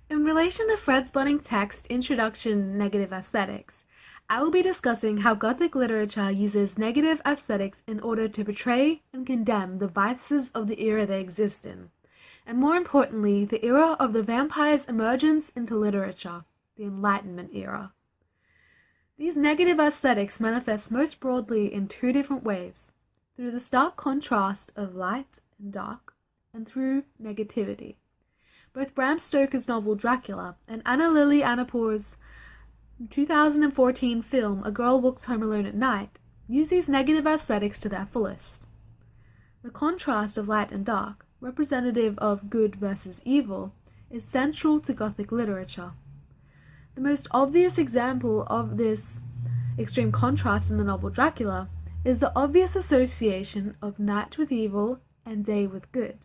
In relation to Fred's budding text, Introduction Negative Aesthetics, I will be discussing how Gothic literature uses negative aesthetics in order to portray and condemn the vices of the era they exist in, and more importantly, the era of the vampire's emergence into literature, the Enlightenment era. These negative aesthetics manifest most broadly in two different ways, through the stark contrast of light and dark, and through negativity. Both Bram Stoker's novel Dracula and Anna Lily Annapour's 2014 film A Girl Walks Home Alone at Night use these negative aesthetics to their fullest. The contrast of light and dark, representative of good versus evil, is central to Gothic literature. The most obvious example of this extreme contrast in the novel Dracula is the obvious association of night with evil and day with good.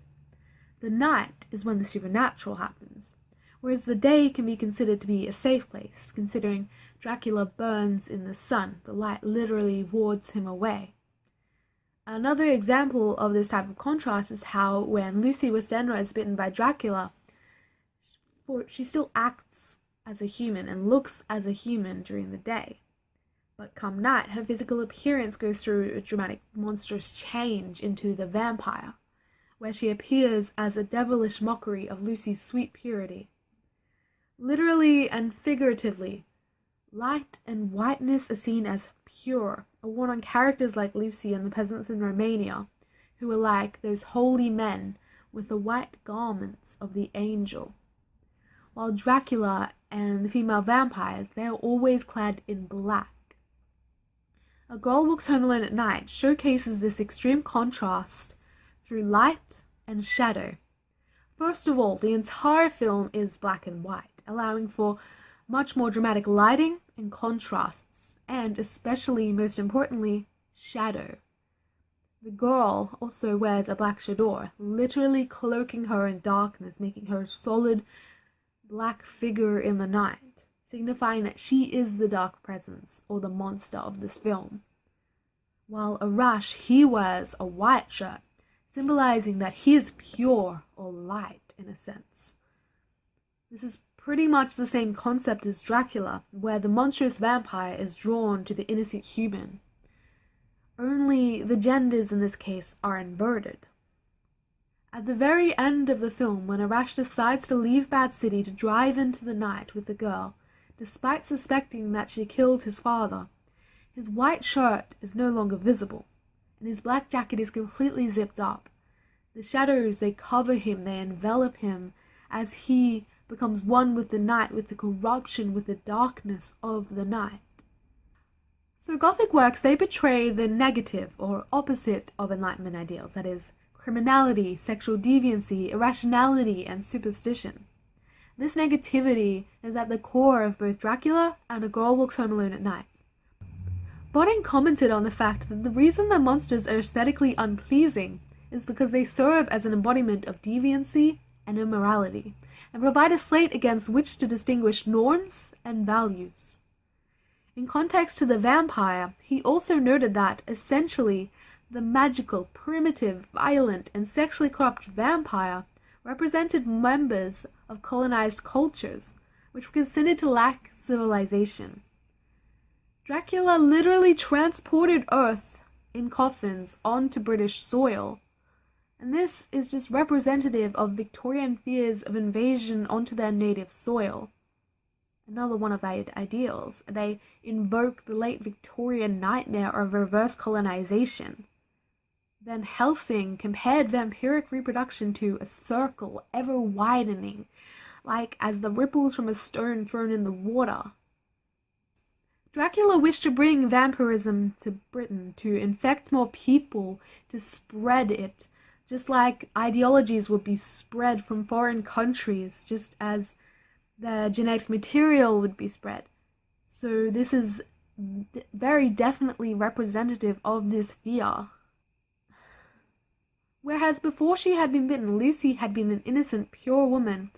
The night is when the supernatural happens, whereas the day can be considered to be a safe place, considering Dracula burns in the sun. The light literally wards him away. Another example of this type of contrast is how when Lucy Westenra is bitten by Dracula, she still acts as a human and looks as a human during the day. But come night, her physical appearance goes through a dramatic, monstrous change into the vampire, where she appears as a devilish mockery of Lucy's sweet purity. Literally and figuratively, light and whiteness are seen as pure, are worn on characters like Lucy and the peasants in Romania, who are like those holy men with the white garments of the angel. While Dracula and the female vampires, they are always clad in black. A Girl Walks Home Alone at Night showcases this extreme contrast through light and shadow. First of all, the entire film is black and white, allowing for much more dramatic lighting and contrasts, and especially, most importantly, shadow. The girl also wears a black chador, literally cloaking her in darkness, making her a solid black figure in the night, signifying that she is the dark presence or the monster of this film. While Arash, he wears a white shirt, symbolizing that he is pure or light in a sense. This is pretty much the same concept as Dracula, where the monstrous vampire is drawn to the innocent human. Only the genders in this case are inverted. At the very end of the film, when Arash decides to leave Bad City to drive into the night with the girl, despite suspecting that she killed his father, his white shirt is no longer visible, and his black jacket is completely zipped up. The shadows, they cover him, they envelop him, as he becomes one with the night, with the corruption, with the darkness of the night. So Gothic works, they portray the negative or opposite of Enlightenment ideals, that is, criminality, sexual deviancy, irrationality, and superstition. This negativity is at the core of both Dracula and A Girl Walks Home Alone at Night. Bodin commented on the fact that the reason that monsters are aesthetically unpleasing is because they serve as an embodiment of deviancy and immorality, and provide a slate against which to distinguish norms and values. In context to the vampire, he also noted that, essentially, the magical, primitive, violent, and sexually corrupt vampire represented members of colonized cultures, which were considered to lack civilization. Dracula literally transported Earth in coffins onto British soil, and this is just representative of Victorian fears of invasion onto their native soil. Another one of their ideals, they invoke the late Victorian nightmare of reverse colonization. Van Helsing compared vampiric reproduction to a circle ever widening, like as the ripples from a stone thrown in the water. Dracula wished to bring vampirism to Britain, to infect more people, to spread it, just like ideologies would be spread from foreign countries, just as the genetic material would be spread. So this is very definitely representative of this fear. Whereas before she had been bitten, Lucy had been an innocent, pure woman,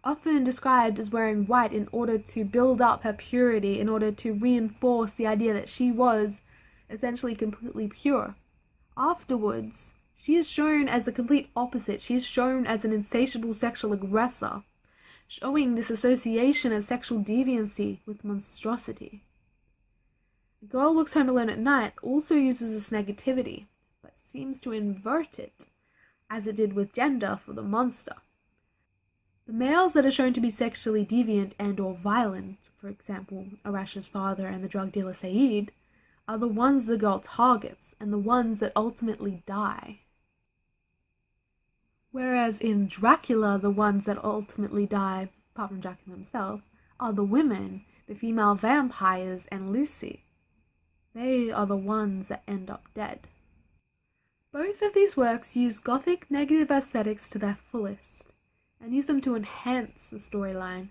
often described as wearing white in order to build up her purity, in order to reinforce the idea that she was essentially completely pure. Afterwards, she is shown as the complete opposite. She is shown as an insatiable sexual aggressor. showing this association of sexual deviancy with monstrosity. The Girl Walks Home Alone at Night also uses this negativity, but seems to invert it, as it did with gender for the monster. The males that are shown to be sexually deviant and or violent, for example, Arash's father and the drug dealer Saeed, are the ones the girl targets and the ones that ultimately die. Whereas in Dracula, the ones that ultimately die, apart from Dracula himself, are the women, the female vampires, and Lucy. They are the ones that end up dead. Both of these works use Gothic negative aesthetics to their fullest, and use them to enhance the storyline